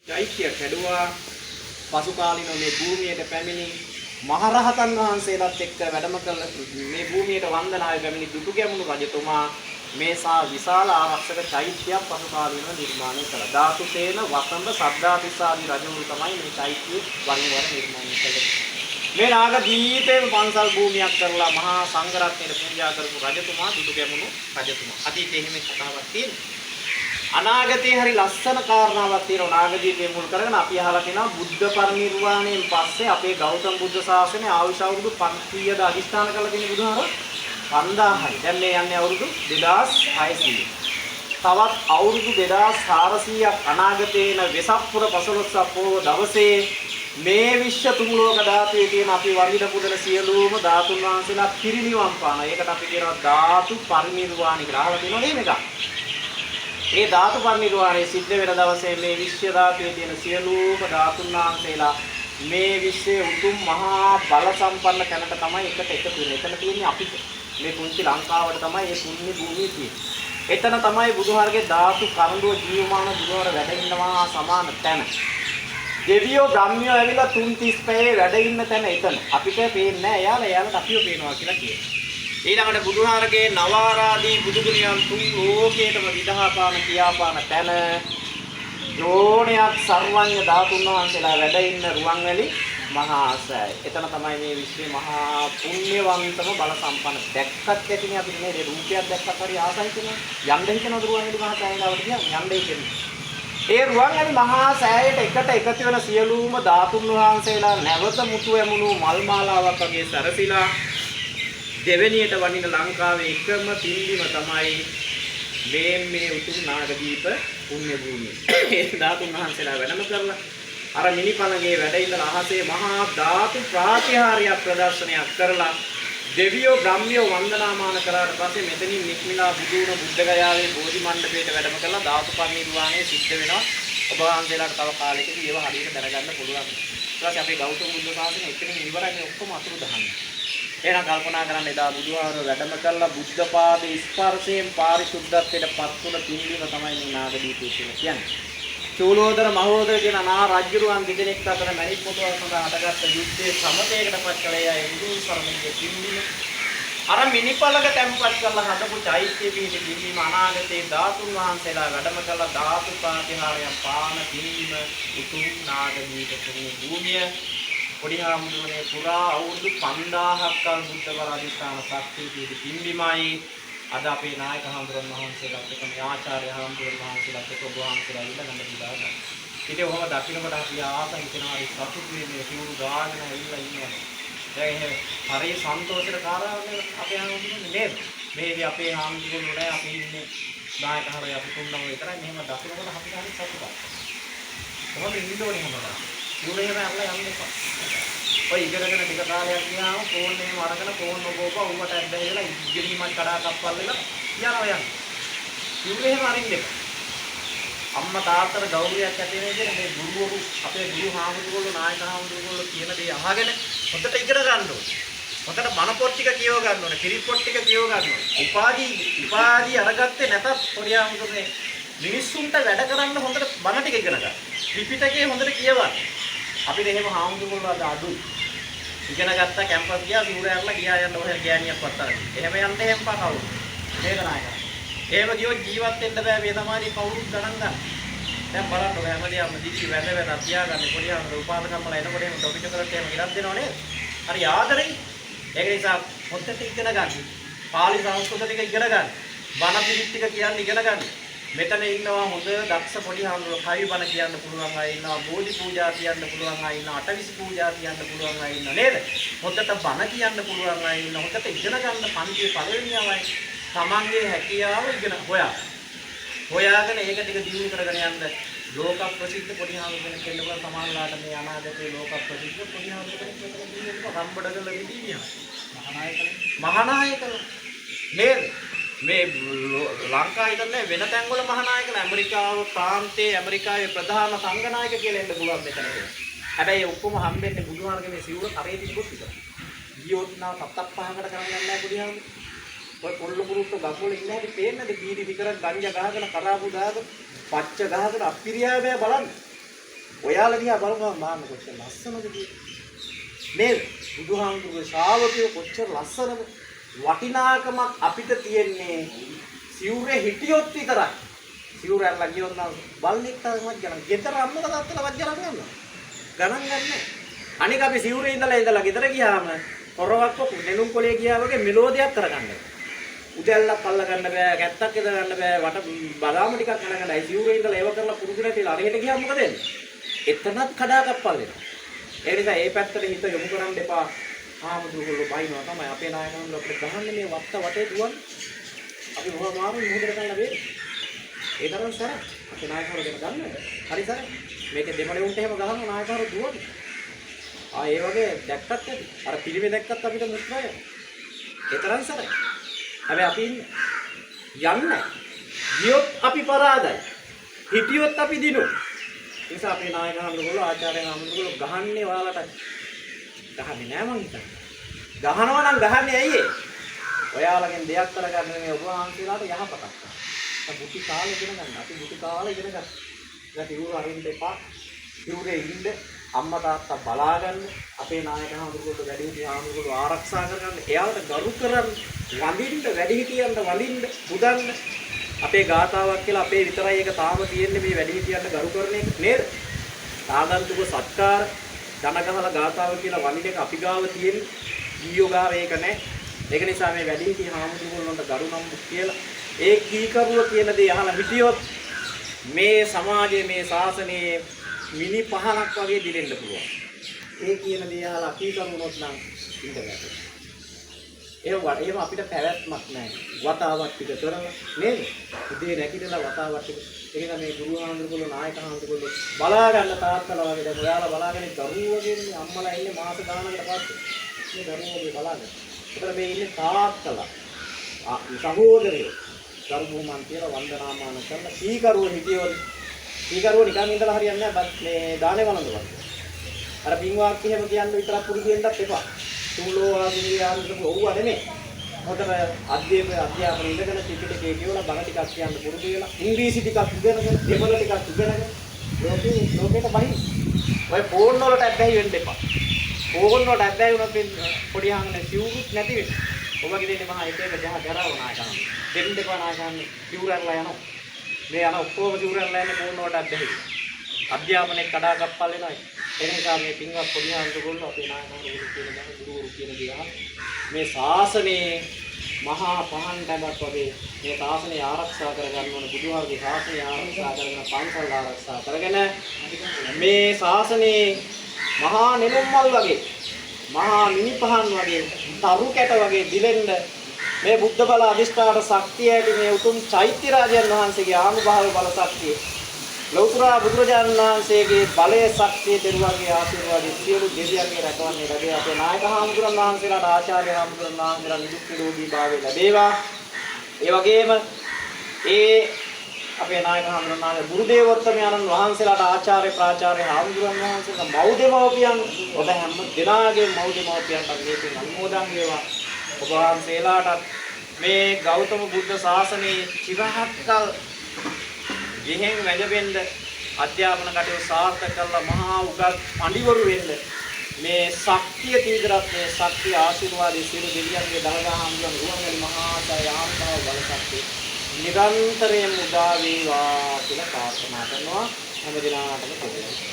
චෛත්‍ය කැඩුවා පසු කාලිනව මේ භූමියට පැමිණි මහරහතන් වහන්සේලාත් එක්ක වැඩම කළ මේ භූමියට වන්දනාවේ පැමිණි දුටුගැමුණු රජතුමා මේසා විශාල ආරක්ෂක චෛත්‍යයක් පසු කාලිනව නිර්මාණය කළා. ධාතුසේන වසන්ත සද්ධාතිස්ස ආදී රජවරු තමයි මේ චෛත්‍ය වරින් වර නිර්මාණය කළේ. මේ නාගදීපේම පන්සල් භූමියක් කරලා මහා සංඝරත්නයට පූජා කරපු රජතුමා දුටුගැමුණු රජතුමා. අතීතයේ එහෙම කතාවක් තියෙනවා. අනාගතයේ හරි ලස්සන කාරණාවක් තියෙනවා නාගදීපේ මුල් කරගෙන අපි අහලා තියෙනවා බුද්ධ පරිනිර්වාණයෙන් පස්සේ අපේ ගෞතම බුද්ධ ශාසනය ආයුෂ අවුරුදු 500ද අදිස්ථාන කරලා තියෙන බුදුහාර 5000යි. දැන් මේ යන්නේ අවුරුදු 2600. තවත් අවුරුදු 2400ක් අනාගතේන වෙසක්පුර 15ක් පොහොව දවසේ මේ විශ්ව තුමුලෝක ධාතුවේ තියෙන අපි වඳින පුදන සියලුම ධාතුන් වහන්සේලා පිරිනිවන් පානවා. ඒකට අපි කියනවා ධාතු පරිනිර්වාණය කියලා. අහලා තියෙනවද මේක? මේ ධාතු පරිනිර්වාණය සිද්ධ වෙන දවසේ මේ විශ්ව ධාතුවේ තියෙන සියලුම ධාතුන් වහන්සේලා මේ විශ්වයේ උතුම් මහා බල සම්පන්න තැනට තමයි එකට එකතු වෙන්නේ. එතන තියෙන්නේ අපිට. මේ පුංචි ලංකාවට තමයි මේ පුණ්‍ය භූමිය තියෙන්නේ. එතන තමයි බුදුහාරගේ ධාතු කරුණුව ජීවමාන බුදුහාර වැඩ ඉන්නවා සමාන තැන. දෙවියෝ බ්‍රහ්මියෝ ඇවිල්ලා 335 වැඩ ඉන්න තැන එතන. අපිට පේන්නේ නැහැ. එයාලට අපිව පේනවා කියලා කියනවා. ඊළඟට බුදුහාරගේ නවාරාදී බුදුගුණයන් තුන් ලෝකයටම විදහාපාන කියාපාන තැන යෝනියක් සර්වඥ ධාතුන් වහන්සේලා වැඩ ඉන්න රුවන්වැලි මහා සෑය. එතන තමයි මේ විශ්වයේ මහා පුණ්‍යවන්තම බල සම්පන්න දැක්කත් ඇතිනේ අපිට මේ රූපයක් දැක්කත් හරි ආසයි කියන්නේ. යන්න හිතනවද රුවන්වැලි මහා සෑය ගාවට කියන්නේ යන්න හිතෙන්නේ. ඒ රුවන්වැලි මහා සෑයට එකට එකතු වෙන සියලුම ධාතුන් වහන්සේලා නැවත මුතු ඇමුණු මල් මාලාවක් වගේ සැරසිලා දෙවෙනියට වඩින ලංකාවේ එකම පින්බිම තමයි මේ උතුම් නාගදීප පුණ්‍ය භූමිය. ඒ ධාතුන් වහන්සේලා වැඩම කරලා අර මිනිපණගේ වැඩ ඉන්න අහසේ මහා ධාතු ප්‍රාතිහාර්ය ප්‍රදර්ශනයක් කරලා දෙවියෝ බ්‍රහ්මියෝ වන්දනාමාන කරාට පස්සේ මෙතනින් නික්මිලා බුදුන බුද්ධගයාවේ බෝධි මණ්ඩපයට වැඩම කරලා ධාතු පරිනිර්වාණය සිද්ධ වෙනවා. ඔබ වහන්සේලාට තව කාලෙකදී ඒව හරියට දැනගන්න පුළුවන්. ඊට පස්සේ අපේ ගෞතම බුද්ධ ශාසනය එතනින් ඉවරයි ඔක්කොම අතුරු දහන්නේ. එහෙනම් කල්පනා කරන්න එදා බුදුහාර වැඩම කළා බුද්ධ පාද ස්පර්ශයෙන් පාරිශුද්ධත්වයට පත් වුණ පින්බිම තමයි මේ නාගදීපය කියලා කියන්නේ. චූලෝදර මහෝදර කියන නා රජුරුවන් දෙදෙනෙක් අතර මැණික් පොතවල් සඳහා හටගත්ත යුද්ධයේ සමතේකට පත් කළේ අය බුදු සරණගේ පින්බිම. අර මිනිපලක තැන්පත් කරලා හදපු චෛත්‍ය පිහිටි පින්බිම අනාගතයේ ධාතුන් වහන්සේලා වැඩම කළ ධාතු ප්‍රාතිහාර්යයන් පාන පින්බිම උතුම් නාගදීප පුණ්‍ය භූමිය. පොඩිහාමුදුරනේ පුරා අවුරුදු 5000ක් කල් බුද්ධ වරදිස්ථාන ශක්තිය පිහිටි පින්බිමයි. අද අපේ නායක හාමුදුරන් වහන්සේලාත් එක්ක මේ ආචාර්ය හාමුදුරන් වහන්සේලාත් එක්ක ඔබ වහන්සේලා ඉඳලා ගන්න දාගන්න. ඉතින් ඔහම දකින්නකොට අපි ආස හිතනවා හරි සතුටුයි මේ සිවුරු දාගෙන ඇවිල්ලා ඉන්නවා. දැන් එහෙම හරි සන්තෝෂේට කාරණාවක් අපේ හාමුදුරනේ නේද? මේදී අපේ හාමුදුරුවෝ නෑ අපි ඉන්නේ නායක හරි අපි තුන්ම විතරයි මෙහෙම දකින්නකොට අපිට හරි සතුටුයි. කොහොමද ඉන්න ඕනේ මොනවා? ඉන්නේ එහෙම අල්ල යන්න එපා. ඔය ඉගෙනගෙන ටික කාලයක් ගියාම ෆෝන් එකම අරගෙන ෆෝන් ඔබ උඹට ඇද්දලා ඉගෙනීමක් කඩා කප්පල් වෙලා යනවා යන්න. ඉන්නේ එහෙම අරින්න එපා. අම්මා තාත්තට ගෞරවයක් ඇති වෙන විදිහට මේ ගුරුවරු අපේ ගුරු හාමුදුරුවෝ නායක හාමුදුරුවෝ කියන දේ අහගෙන හොඳට ඉගෙන ගන්න ඕනේ. හොඳට මන පොත් ටික කියව ගන්න ඕනේ. කිරි පොත් ටික කියව ගන්න ඕනේ. උපාධි අරගත්තේ නැතත් පොඩි හාමුදුරුවනේ මිනිස්සුන්ට වැඩ කරන්න හොඳට බණ ටික ඉගෙන ගන්න. ත්‍රිපිටකය හොඳට කියවන්න. අපිට එහෙම හාමුදුරුවෝ අද අඩුයි. ඉගෙන ගත්තා කැම්පස් ගියා සූරෑරලා ගියා යන්න ඔහෙ ගෑණියක් වත්තරයි. එහෙම යන්න එහෙම පකවු. මේක නායකයා. එහෙම ගියොත් ජීවත් වෙන්න බෑ මේ තමයි කවුරුත් ගණන් ගන්න. දැන් බලන්න ඔය හැමදේම දිවි වැඳ තියාගන්න පොඩි අර උපාසකම්මලා එනකොට එහෙම ටොපික් කරලා එහෙම ඉරක් දෙනව නේද? හරි ආදරෙයි. ඒක නිසා හොත්තට ඉගෙන ගන්න. පාලි සංස්කෘත ටික ඉගෙන ගන්න. බණ පිළිත් ටික කියන්නේ ඉගෙන ගන්න. මෙතන ඉන්නවා හොඳ දක්ෂ පොඩි හාමුදුරුවෝ කවි බණ කියන්න පුළුවන් අය ඉන්නවා බෝධි පූජා කියන්න පුළුවන් අය ඉන්නවා අටවිසි පූජා කියන්න පුළුවන් අය ඉන්නවා නේද හොඳට බණ කියන්න පුළුවන් අය ඉන්නවා හොඳට ඉගෙන ගන්න පන්තියේ පළවෙනි අවයි තමන්ගේ හැකියාව ඉගෙන හොයාගෙන ඒක ටික දියුණු කරගෙන යන්න ලෝක ප්‍රසිද්ධ පොඩි හාමුදුරුවෝ කෙල්ලවල සමානලාට මේ අනාගතේ ලෝක ප්‍රසිද්ධ පොඩි හාමුදුරුවෝ රම්බඩගල විදිනියා මහානායකල නේද මේ ලංකාවේ ඉඳන් වෙන තැන්වල මහානායකලා ඇමරිකාව ප්‍රාන්තයේ ඇමරිකාවේ ප්‍රධාන සංඝනායක කියලා එන්න පුළුවන් මෙතන. හැබැයි ඔක්කොම හම්බෙන්නේ බුදුහාරගේ මේ සිවුර කරේ තිබුත් විතරයි. ගියොත් නා සත්තක් පහකට කරන් යන්නේ නැහැ බුදුහාම. ඔය පොල්ල පුරුත්ත ගස්වල ඉන්නේ හැටි පේන්නද බීඩි විකරක් ගංජා ගහගෙන කරාපු දාගෙන පච්ච ගහගෙන අපිරියා බෑ බලන්න. ඔයාලා දිහා බලපුවම මාන්න කොච්චර ලස්සනද කියලා. මේ බුදුහාමුදුරුවෝ ශ්‍රාවකයෝ කොච්චර ලස්සනද? වටිනාකමක් අපිට තියෙන්නේ සිවුරේ හිටියොත් විතරයි. සිවුර අරලා ගියොත් නම් බල්ලෙක් තරමක් ගණන්. ගෙදර අම්මලා තාත්තලාවත් ගණන් ගන්නවා. ගණන් ගන්නෑ. අනික අපි සිවුරේ ඉඳලා ගෙදර ගියාම පොරවක්ක නෙළුම් කොලේ ගියා වගේ මෙලෝදියක් කරගන්නවා. උදැල්ලක් අල්ල ගන්න බෑ, කැත්තක් ඉද ගන්න බෑ, වට බදාම ටිකක් අරගන්නයි සිවුරේ ඉඳලා ඒව කරලා පුරුදු නැතිලා අරහෙට ගියාම මොකද වෙන්නේ? එතනත් කඩාකප්පල් වෙනවා. ඒ නිසා මේ පැත්තට හිත යොමු කරන්න එපා. ආමුදුරුගොල්ලෝ බයිනවා තමයි අපේ නායකයන්ලා අපිට ගහන්නේ මේ වත්ත වටේ දුවන්නේ. අපි මොනවා මාරු මොහොතට ගන්න බෑ. ඒ තරම් සර අපේ නායකවරු ගැන ගන්නද? හරි සර. මේකේ දෙමළේ උන්ට එහෙම ගහනවා නායකවරු දුවන්නේ. ඒ වගේ දැක්කත් ඇති. අර පිළිමේ දැක්කත් අපිට මුත්‍රාය. ඒ තරම් සර. හැබැයි අපි යන්නේ. ගියොත් අපි පරාදයි. හිටියොත් අපි දිනු. ඒ නිසා අපේ නායකයන්ගොල්ලෝ ආචාර්යයන්ගොල්ලෝ ගහන්නේ ඔයාලට. ගහන්නේ නෑ මං හිතන්නේ. ගහනවා නම් ගහන්නේ ඇයි ඒ? ඔයාලගෙන් දෙයක් කරගන්න මේ ඔබ වහන්සේලාට යහපතක්. අපි බුද්ධි කාලේ ඉගෙන ගන්න. අපි බුද්ධි කාලේ ඉගෙන ගන්න. ඒක ඉවුර අරින්න එපා. ඉවුරේ ඉන්න අම්මා තාත්තා බලාගන්න. අපේ නායකයන්ගොල්ලෝ වැඩිහිටි ආමුගොල්ලෝ ආරක්ෂා කරගන්න. එයාලට ගරු කරන්න, වඳින්න, වැඩිහිටියන්ට වඳින්න, පුදන්න. අපේ ගාතාවක් කියලා අපේ විතරයි ඒක තාම තියෙන්නේ මේ වැඩිහිටියන්ට ගරු කරන එක නේද? ආගන්තුක සත්කාර ධනගහල ගාතාව කියලා වඳින එක අපි ගාව තියෙන්නේ. ඊයෝ ගාව ඒක නැහැ. ඒක නිසා මේ වැඩිහිටි ආමුගොල්ලන්ට ගරු නම් කියලා ඒ කීකරුව කියන දේ අහලා හිටියොත් මේ සමාජයේ මේ ශාසනයේ මිනි පහනක් වගේ දිලෙන්න පුළුවන්. ඒ කියන දේ අහලා කීකරුවොත් නම් ඉඳ බෑ. එහෙම අපිට පැවැත්මක් නැහැ. වතාවක් ටික කරන නේද? උදේ නැගිටලා වතාවක් ටික. ඒක මේ ගුරු ආනන්දගොල්ලෝ නායක ආනන්දගොල්ලෝ බලා ගන්න තාත්තලා වගේ දැන් ඔයාලා බලාගෙන දරුවෝ වගේ අම්මලා ඉන්නේ මාස ගානකට පස්සේ. මේ දරුවෝ වගේ බලාගෙන. ඒතර මේ ඉන්නේ තාත්තලා. සහෝදරයෝ. දරුවෝමන් කියලා වන්දනාමාන කරන කීකරුවෝ හිටියොත් කීකරුවෝ නිකන් ඉඳලා හරියන්නේ නැහැ. මේ දානේ වළඳනවා. අර පින්වාක් එහෙම කියන්න විතරක් පුරුදු වෙන්නත් එපා. තුලෝ ආදියාන්තක ඔව්ව නෙමෙයි. හොතර අධ්‍යාපන ඉඳගෙන ටිකේ කියවලා බණ ටිකක් කියන්න පුරුදු වෙලා ඉංග්‍රීසි ටිකක් ඉගෙනගෙන දෙමළ ටිකක් ඉගෙනගෙන ලෝකෙට බහින්න. ඔය ෆෝන් වලට ඇබ්බැහි වෙන්න එපා. ෆෝන් වලට ඇබ්බැහි වුණොත් පොඩි හාගෙන සිවුරුත් නැති වෙනවා. ඔබගේ දෙන්නේ මහා එක ජරාව නායකයන්. දෙන්න දෙපා නායකයන් සිවුරන්ලා යනවා. මේ යන ඔක්කොම සිවුරන්ලා යන්නේ ෆෝන් වලට ඇබ්බැහි. අධ්‍යාපනයේ කඩාකප්පල් වෙනවා. ඒ නිසා මේ පින්වත් පොඩි හාමුදුරුවෝ අපේ නායකයන් කියන දේ ගුරු කියන දේ මේ ශාසනයේ මහා පහන් ඩබක් වගේ මේ ශාසනය ආරක්ෂා කරගන්න ඕන බුදුහාරගේ ශාසනය ආරක්ෂා කරගෙන පන්සල් ආරක්ෂා කරගෙන මේ ශාසනයේ මහා නෙළුම්මල් වගේ මහා මිනිපහන් වගේ තරු කැට වගේ දිලෙන්න මේ බුද්ධ බල අධිෂ්ඨාන ශක්තිය ඇති මේ උතුම් චෛත්‍ය රාජයන් වහන්සේගේ ආනුභාව බල ශක්තිය ලෞතර බුදුරජාණන් වහන්සේගේ බලයේ ශක්තිය දරුවන්ගේ ආශිර්වාදයේ සියලු දෙවියන්ගේ රැකවරණය ලැබේ. අපේ නායක හාමුදුරන් වහන්සේලාට ආචාර්ය හාමුදුරන් වහන්සේලා නිදුක් නිරෝගී භාවය ලැබේවා. ඒ වගේම අපේ නායක හාමුදුරන් වහන්සේ ගුරු දේවෝත්තමයන්න් වහන්සේලාට ආචාර්ය ප්‍රාචාර්ය හාමුදුරන් වහන්සේලා මෞදෙමෝපියන් ඔබ හැම දිනාගේ මෞදෙමෝපියන්ට මේකෙන් අනුමෝදන් වේවා. ඔබ වහන්සේලාට මේ ගෞතම බුද්ධ ශාසනයේ චිරහත්කල් ගෙහෙන් වැජබෙන්න අධ්‍යාපන කටයුතු සාර්ථක කරලා මහා උගත් පඬිවරු වෙන්න මේ ශක්තිය තීව්‍රත් මේ ශක්තිය ආශිර්වාදයේ සියලු දෙවියන්ගේ දලදා හාමුදුරන් රුවන්වැලි මහා සයාමතාව බල ශක්තිය නිරන්තරයෙන් උදා වේවා කියලා ප්‍රාර්ථනා කරනවා හැම දිනකටම